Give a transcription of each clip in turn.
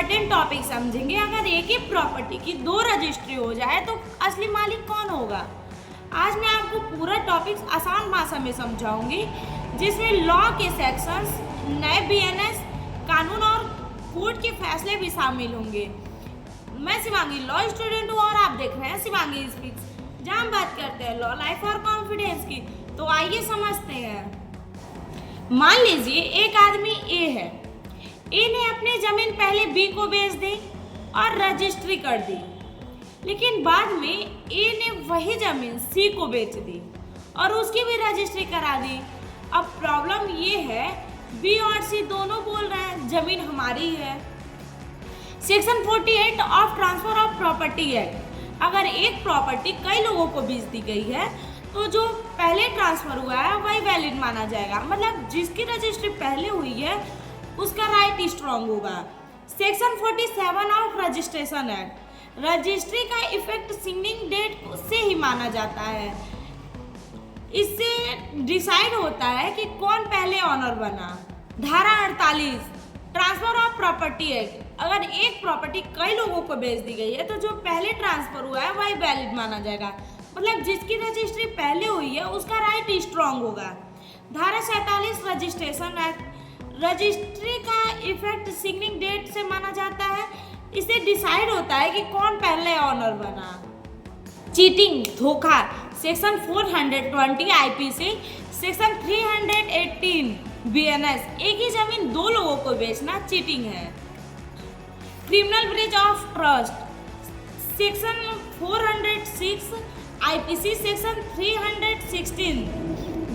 Important topic समझेंगे। अगर एक ही प्रॉपर्टी की दो रजिस्ट्री हो जाए तो असली मालिक कौन होगा। आज मैं आपको पूरा टॉपिक आसान भाषा में समझाऊंगी, जिसमें लॉ के सेक्शंस, नए बीएनएस कानून और कोर्ट के फैसले भी शामिल होंगे। मैं शिवांगी लॉ स्टूडेंट हूँ और आप देख रहे हैं शिवांगी स्पीक्स, जहाँ हम बात करते हैं लॉ, लाइफ और कॉन्फिडेंस की। तो आइए समझते हैं। मान लीजिए एक आदमी ए है। ए ने अपनी जमीन पहले बी को बेच दी और रजिस्ट्री कर दी, लेकिन बाद में ए ने वही जमीन सी को बेच दी और उसकी भी रजिस्ट्री करा दी। अब प्रॉब्लम ये है, बी और सी दोनों बोल रहे हैं जमीन हमारी है। Section 48 of transfer of property act, अगर एक प्रॉपर्टी कई लोगों को बेच दी गई है तो जो पहले ट्रांसफर हुआ है वही वैलिड माना जाएगा। मतलब जिसकी रजिस्ट्री पहले हुई है उसका राइट स्ट्रांग होगा। Section 47 of registration act, registry का इफेक्ट सिग्निंग डेट से ही माना जाता है। इससे डिसाइड होता है कि कौन पहले ऑनर बना। धारा 48 ट्रांसफर ऑफ प्रॉपर्टी एक्ट, अगर एक प्रॉपर्टी कई लोगों को बेच दी गई है तो जो पहले ट्रांसफर हुआ है वही वैलिड माना जाएगा। मतलब जिसकी रजिस्ट्री पहले हुई है उसका राइट स्ट्रांग होगा। धारा 47 रजिस्ट्रेशन एक्ट, रजिस्ट्री का इफेक्ट सिग्निंग डेट से माना जाता है। इससे डिसाइड होता है कि कौन पहले ऑनर बना। चीटिंग, धोखा, सेक्शन 420 आईपीसी, सेक्शन 318 बीएनएस, एक ही जमीन दो लोगों को बेचना चीटिंग है। Criminal breach of trust, section 406 IPC, section 316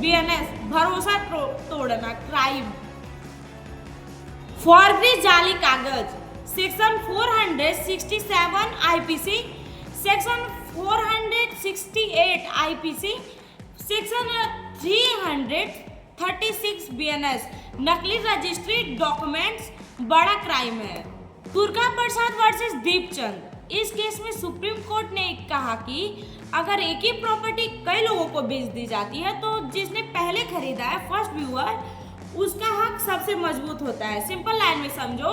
BNS, भरोसा तोड़ना क्राइम। फॉर्जरी, जाली कागज, section 467 IPC, section 468 IPC, section 336 BNS, नकली रजिस्ट्री डॉक्यूमेंट्स बड़ा क्राइम है। दुर्गा प्रसाद वर्सेस दीपचंद, इस केस में सुप्रीम कोर्ट ने कहा कि अगर एक ही प्रॉपर्टी कई लोगों को बेच दी जाती है तो जिसने पहले खरीदा है, फर्स्ट व्यूअर, उसका हक सबसे मजबूत होता है। सिंपल लाइन में समझो,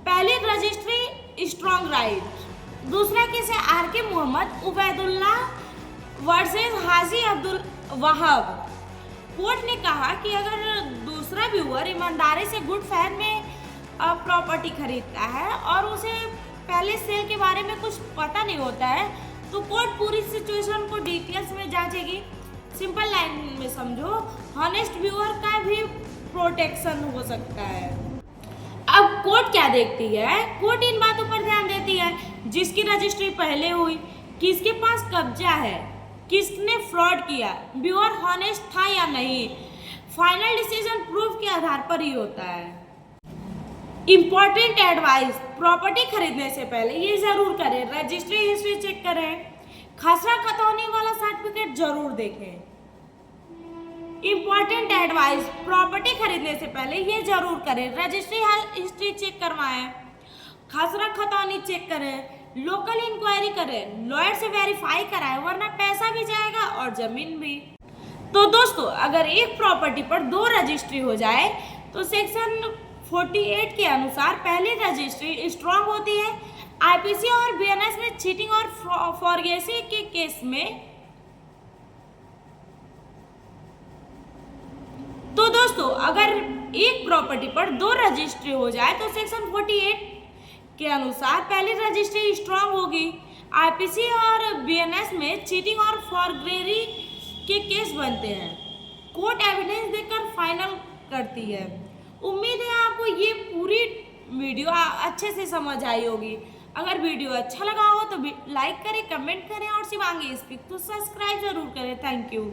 पहली रजिस्ट्री स्ट्रॉन्ग राइट। दूसरा केस है आर के मोहम्मद उबैदुल्ला वर्सेस हाजी अब्दुल वहाब। कोर्ट ने कहा कि अगर दूसरा व्यूअर ईमानदारी से गुड फेयर में प्रॉपर्टी खरीदता है और उसे पहले सेल के बारे में कुछ पता नहीं होता है तो कोर्ट पूरी सिचुएशन को डिटेल्स में जांचेगी। सिंपल लाइन में समझो, हॉनेस्ट व्यूअर का भी प्रोटेक्शन हो सकता है। अब कोर्ट क्या देखती है? कोर्ट इन बातों पर ध्यान देती है, जिसकी रजिस्ट्री पहले हुई, किसके पास कब्जा है, किसने फ्रॉड किया, व्यूअर हॉनेस्ट था या नहीं। फाइनल डिसीजन प्रूफ के आधार पर ही होता है। इम्पॉर्टेंट एडवाइस, प्रॉपर्टी खरीदने से पहले ये जरूर करें, रजिस्ट्री हिस्ट्री चेक करें, खसरा खतौनी वाला सर्टिफिकेट जरूर देखें। इम्पॉर्टेंट एडवाइस, प्रॉपर्टी खरीदने से पहले ये जरूर करें, रजिस्ट्री हिस्ट्री चेक करवाएं, खसरा खतौनी चेक करें, लोकल इंक्वायरी करें, लॉयर से वेरीफाई कराएं, वरना पैसा भी जाएगा और जमीन भी। तो दोस्तों, अगर एक प्रॉपर्टी पर दो रजिस्ट्री हो जाए तो सेक्शन 48 के अनुसार पहली रजिस्ट्री स्ट्रांग होती है। आईपीसी और बीएनएस में चीटिंग और फॉरगेसी के केस में। तो दोस्तों, अगर एक प्रॉपर्टी पर दो रजिस्ट्री हो जाए तो सेक्शन 48 के अनुसार पहली रजिस्ट्री स्ट्रांग होगी। आईपीसी और बीएनएस में चीटिंग और फॉरगेसी के केस बनते हैं। कोर्ट एविडेंस देकर फाइनल करती है। उम्मीद है आपको ये पूरी वीडियो अच्छे से समझ आई होगी। अगर वीडियो अच्छा लगा हो तो लाइक करें, कमेंट करें और शिवांगी स्पीक तो सब्सक्राइब जरूर करें। Thank you.